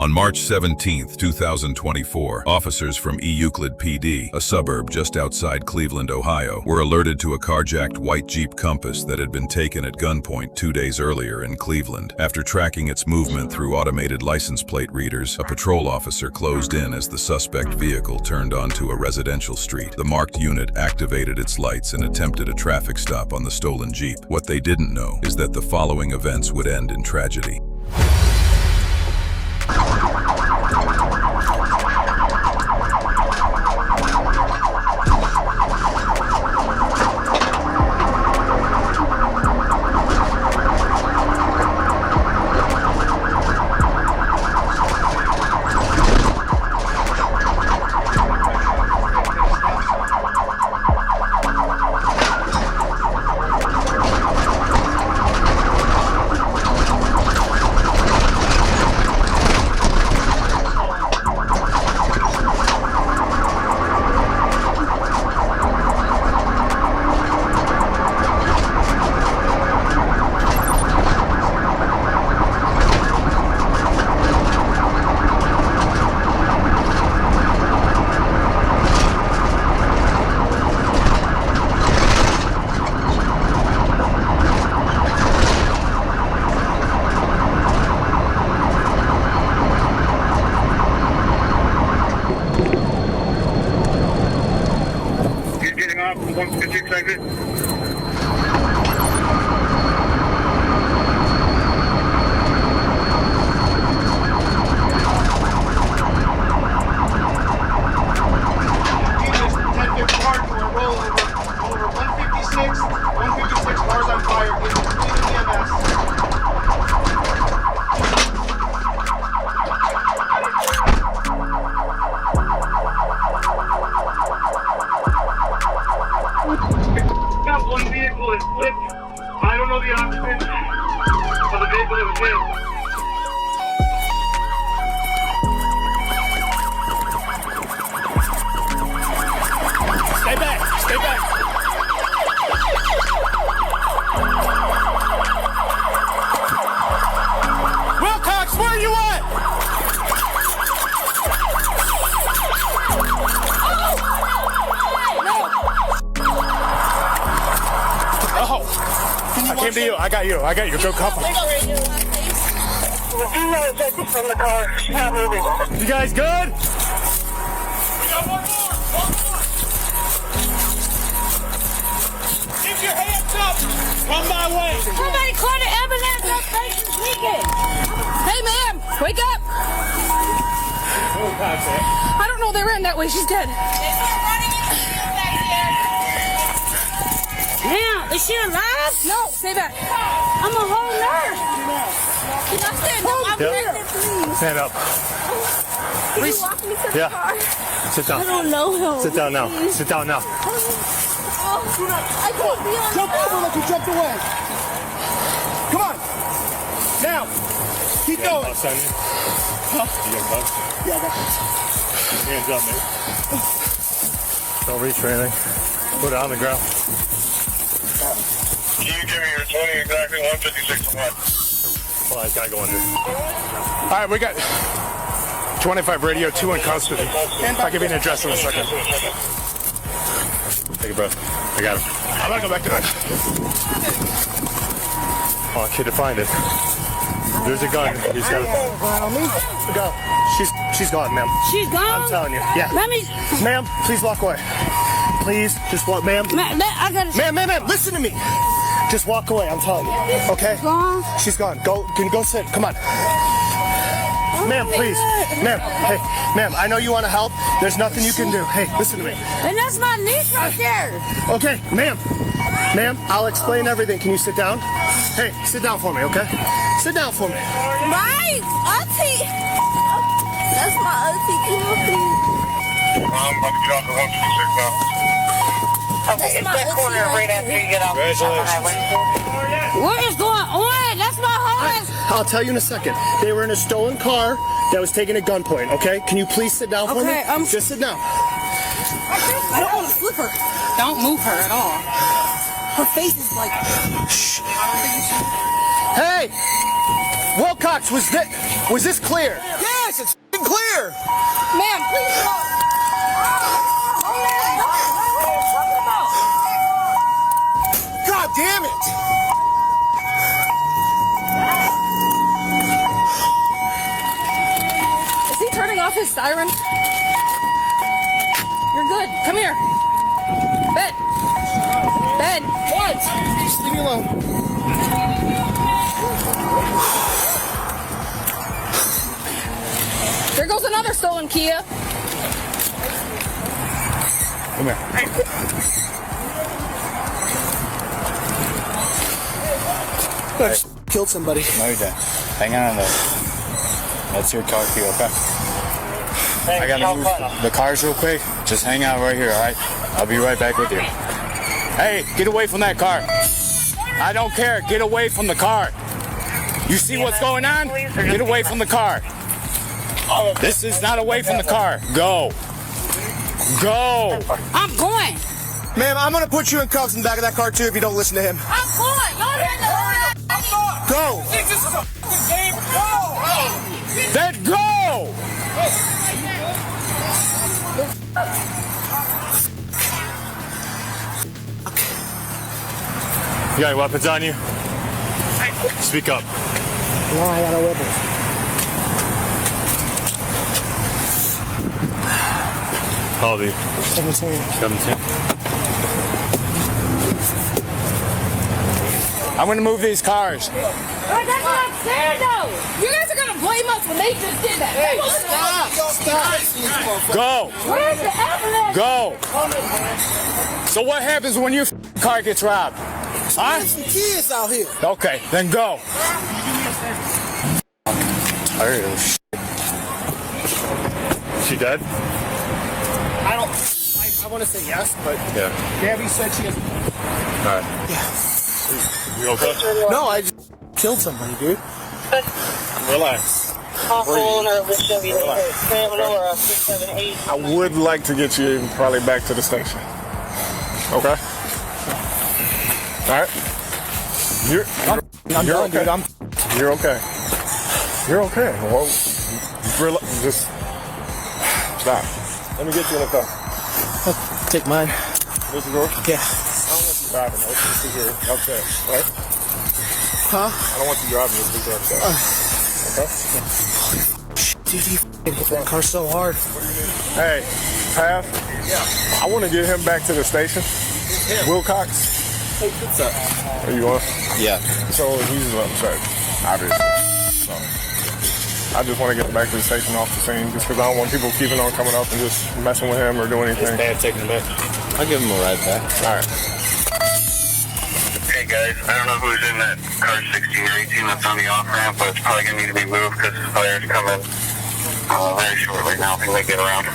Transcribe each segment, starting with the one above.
On March 17, 2024, officers from Euclid PD, a suburb just outside Cleveland, Ohio, were alerted to a carjacked white Jeep Compass that had been taken at gunpoint 2 days earlier in Cleveland. After tracking its movement through automated license plate readers, a patrol officer closed in as the suspect vehicle turned onto a residential street. The marked unit activated its lights and attempted a traffic stop on the stolen Jeep. What they didn't know is that the following events would end in tragedy. One vehicle is flipped. I don't know the occupant of the vehicle that was hit. Stay back! Stay back! Wilcox, where are you at? I came to you. I got you. I got you. Go couple. From the car. Not moving. You guys good? We got one more. One more. Keep your hands up. Come my way. Somebody call the ambulance. That place is leaking. Hey, ma'am. Wake up. I don't know. They ran that way. She's dead. Now, is she alive? No, stay back. I'm a whole nurse. Can I stand up? I'm pregnant, please. Stand up. Can you walk me to the car? Sit down. I don't know him. Sit down now. Please. Sit down now. Oh, I can't be on Jump over like you jumped away. Come on. Now. Keep going. Cuffs on you? You got cuffs? Yeah, I got this. Hands up, man. Don't reach for anything. Put it on the ground. Can you give me your 20 exactly? 156 to what? Well, I gotta go under. All right, we got 25 radio, 2 in custody. I'll give you an address in a second. Take a breath. I got him. I'm gonna go back to it. I want you to find it. There's a gun. He's got it. Go. She's gone, ma'am. She's gone? I'm telling you. Yeah. Let me... Ma'am, please walk away. Please, just walk, ma'am. I gotta... Ma'am, listen to me. Just walk away, I'm telling you. Okay? Gone? She's gone. Go sit. Come on. Ma'am, please. Ma'am, hey, ma'am, I know you want to help. There's nothing you can do. Hey, listen to me. And that's my niece right there. Okay, ma'am. Ma'am, I'll explain everything. Can you sit down? Hey, sit down for me, okay? Sit down for me. My auntie. That's my auntie. I'm about to get off the 156 now. Okay, it's that corner right after you get off the highway. What is going on? That's my home. I'll tell you in a second. They were in a stolen car that was taken at gunpoint, okay? Can you please sit down for me? Just sit down. I don't want to flip her. Don't move her at all. Her face is like... Shh. Hey! Wilcox, was this clear? Yeah, Guys, it's f***ing clear. Ma'am, please don't. God damn it. Is he turning off his siren? You're good. Come here. Ben. Ben. What? Just leave me alone. There goes another stolen Kia. Come here. I just killed somebody. No, you didn't. Hang on to that. That's your car key, okay? I gotta move the cars real quick. Just hang out right here, alright? I'll be right back with you. Hey, get away from that car. I don't care. Get away from the car. You see what's going on? Get away from the car. This is not away from the car. Go. Go. I'm going. Ma'am, I'm gonna put you in cuffs in the back of that car too if you don't listen to him. I'm going. Y'all didn't know. Go. This is a game. Go. Then go. You got any weapons on you? Speak up. No, I got no weapons. How old are you? 17. 17. I'm gonna move these cars. That's what I'm saying, though. You guys are gonna blame us when they just did that. Hey, Stop. Go. Where's the ambulance? Go. So what happens when your car gets robbed? Huh? There's some kids out here. Okay, then go. She dead? I want to say yes, but Yeah. Gabby said she has. Alright. You okay? No, I just killed somebody, dude. Relax. I would like to get you probably back to the station. Okay? Alright? You're done, okay. dude. You're okay. You're okay. Well, just stop. Let me get you in the car. Take mine. This is yours? Yeah. I don't want you driving. This is yours. Okay. Right? Huh? I don't want you driving. This is yours. Okay? Dude, he f***ing hit that car so hard. Hey, Path. Yeah. I want to get him back to the station. Wilcox. Hey, what's up? Are you on? Yeah. So he's upset, obviously. So I just want to get him back to the station off the scene just because I don't want people keeping on coming up and just messing with him or doing anything. Bad taking him back. I'll give him a ride back. All right. Hey guys, I don't know who's in that car 16 or 18 that's on the off ramp, but it's probably gonna need to be moved because the fire's coming very shortly now. I think they get around.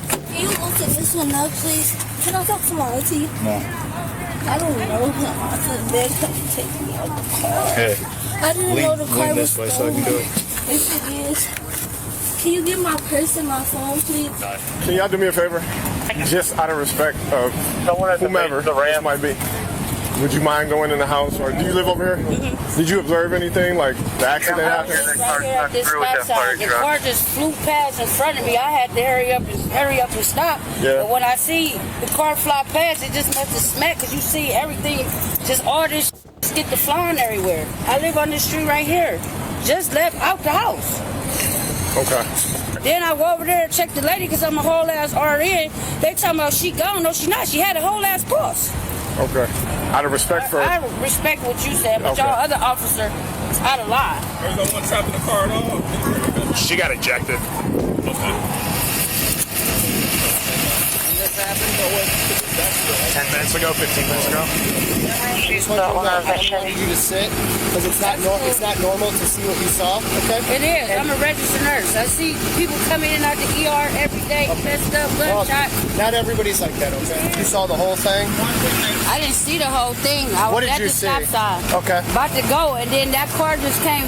Can you open this one up, please? Can I talk to my auntie? No. I don't know him. I couldn't beg him to take me out the car. Hey, I didn't know the car lean was this way so I can do it. Yes, it is. Can you get my purse and my phone, please? Can y'all do me a favor? Just out of respect of whomever this might be. Would you mind going in the house, or do you live over here? Mm-hmm. Did you observe anything like the accident happened? Right here at this stop sign, the car just flew past in front of me. I had to hurry up and stop. Yeah. But when I see the car fly past, it just must have smacked because you see everything, just all this get to flying everywhere. I live on this street right here. Just left out the house. Okay. Then I go over there and check the lady because I'm a whole ass RN. They talking about she gone. No, she not. She had a whole ass pulse. Okay. Out of respect for... I respect what you said, but Okay. y'all other officer is out of line. There's no one trapped in the car at all. She got ejected. Okay. 10 minutes ago, 15 minutes ago. She's not one of I wanted you to sit because it's not normal to see what you saw. Okay. It is. I'm a registered nurse. I see people coming in and out the ER every day, messed up, Well, bloodshot. not everybody's like that. Okay. You saw the whole thing. I didn't see the whole thing. I What was did at you the stop see? sign. Okay. About to go, and then that car just came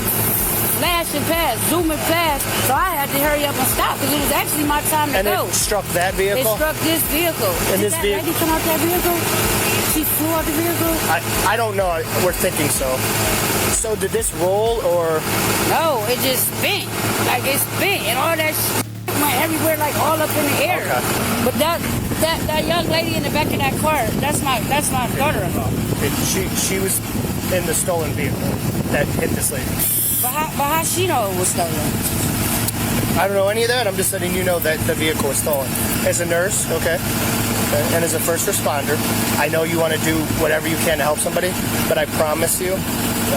flashing past, zooming past. So I had to hurry up and stop because it was actually my time to And go. it struck that It vehicle. struck this vehicle. And Did this that vehicle- lady come out that vehicle? she flew out the vehicle? I don't know. We're thinking so. So did this roll or? No, it just bent. Like it's bent and all that went everywhere, like all up in the air. Okay. But that young lady in the back of that car, that's my daughter-in-law. She was in the stolen vehicle that hit this lady. But how she know it was stolen? I don't know any of that. I'm just letting you know that the vehicle was stolen. As a nurse, okay, and as a first responder, I know you want to do whatever you can to help somebody, but I promise you,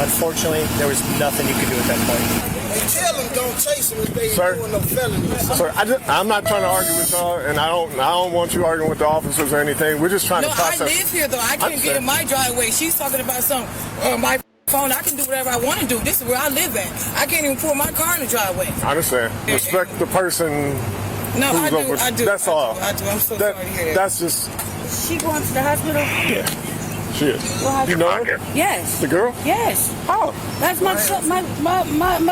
unfortunately, there was nothing you could do at that point. Hey, tell them don't chase them if they Sir? doing no felonies. Sir, I'm not trying to argue with y'all, and I don't want you arguing with the officers or anything. We're just trying No, to I process. live here though. I can't get in my driveway. She's talking about some my phone. I can do whatever I want to do. This is where I live at. I can't even pull my car in the driveway. I understand. Respect the person. No, who's over. I do. That's all. I do. I'm so sorry to hear that. That's just. She going to the hospital? Yeah. She is. Well, You know her? Yes. The girl? Yes. How? That's my son, my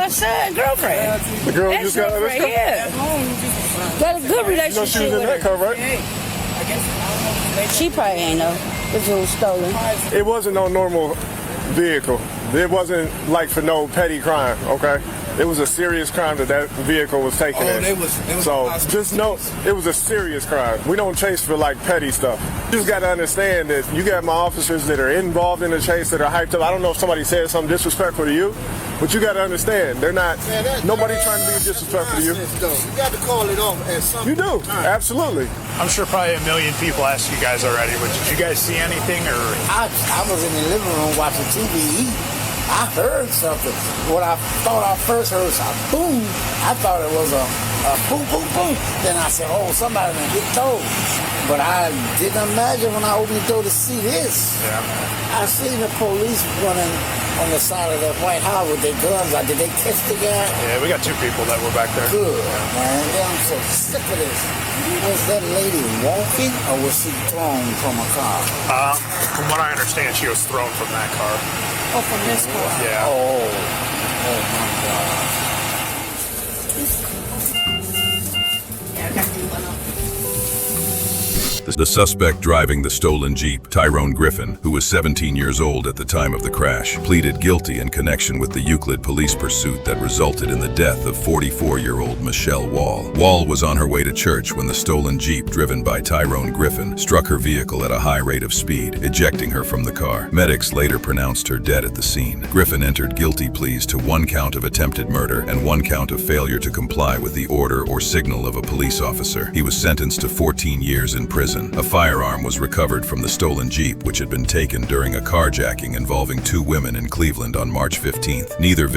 son's girlfriend. The girl you just got out of this Ex-girlfriend, car? yeah. Got a good You know relationship she was in with that her. car, right? She probably ain't know if it was stolen. It wasn't no normal vehicle. It wasn't like for no petty crime, okay? It was a serious crime that vehicle was taken in. It was So just know it was a serious crime. We don't chase for like petty stuff. You just got to understand that you got my officers that are involved in the chase that are hyped up. I don't know if somebody said something disrespectful to you, but you got to understand they're not. Nobody trying to be disrespectful to you. You got to call it off at some You do, time. absolutely. I'm sure probably a million people asked you guys already, but did you guys see anything or? I was in the living room watching TV. I heard something. What I thought I first heard was a boom. I thought it was a boom, boom, boom. Then I said, oh, somebody done hit toes. But I didn't imagine when I opened the door to see this. Yeah. I seen the police running on the side of the White House with their guns. Did they catch the guy? Yeah, we got two people that were back there. Good, man. Yeah, I'm so sick of this. Was that lady walking or was she thrown from a car? From what I understand, she was thrown from that car. Oh, from this car. Yeah. Oh my God. The suspect driving the stolen Jeep, Tyrone Griffin, who was 17 years old at the time of the crash, pleaded guilty in connection with the Euclid police pursuit that resulted in the death of 44-year-old Michelle Wall. Wall was on her way to church when the stolen Jeep driven by Tyrone Griffin struck her vehicle at a high rate of speed, ejecting her from the car. Medics later pronounced her dead at the scene. Griffin entered guilty pleas to 1 count of attempted murder and 1 count of failure to comply with the order or signal of a police officer. He was sentenced to 14 years in prison. A firearm was recovered from the stolen Jeep, which had been taken during a carjacking involving 2 women in Cleveland on March 15th. Neither victim